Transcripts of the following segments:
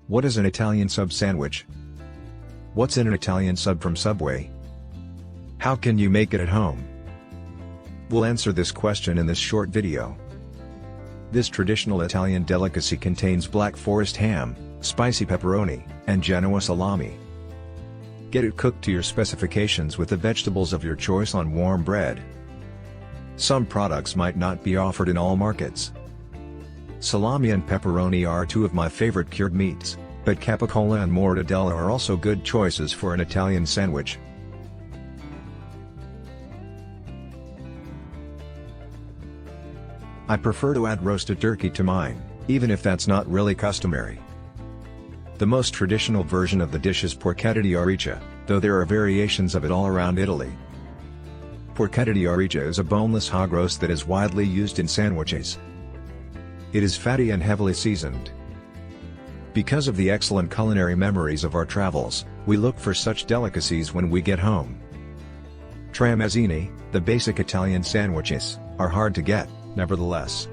What is an Italian sub sandwich? What's in an Italian sub from Subway? How can you make it at home? We'll answer this question in this short video. This traditional Italian delicacy contains Black Forest ham, spicy pepperoni, and Genoa salami. Get it cooked to your specifications with the vegetables of your choice on warm bread. Some products might not be offered in all markets. Salami and pepperoni are two of my favorite cured meats, but capicola and mortadella are also good choices for an Italian sandwich. I prefer to add roasted turkey to mine, even if that's not really customary. The most traditional version of the dish is porchetta di aurica, though there are variations of it all around Italy. Porchetta di aurica is a boneless hog roast that is widely used in sandwiches. It is fatty and heavily seasoned. Because of the excellent culinary memories of our travels, we look for such delicacies when we get home. Tramezzini, the basic Italian sandwiches, are hard to get, nevertheless.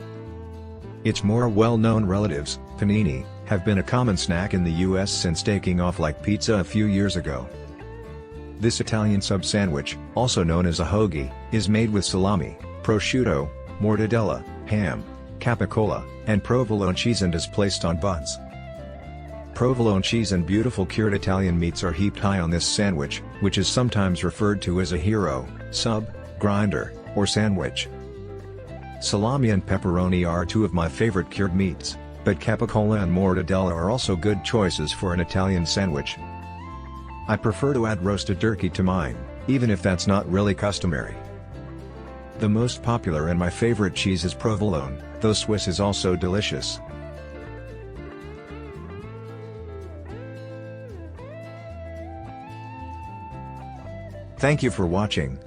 Its more well-known relatives, panini, have been a common snack in the US since taking off like pizza a few years ago. This Italian sub-sandwich, also known as a hoagie, is made with salami, prosciutto, mortadella, ham, capicola, and provolone cheese and is placed on buns. Provolone cheese and beautiful cured Italian meats are heaped high on this sandwich, which is sometimes referred to as a hero, sub, grinder, or sandwich. Salami and pepperoni are two of my favorite cured meats, but capicola and mortadella are also good choices for an Italian sandwich. I prefer to add roasted turkey to mine, even if that's not really customary. The most popular and my favorite cheese is provolone, though Swiss is also delicious. Thank you for watching.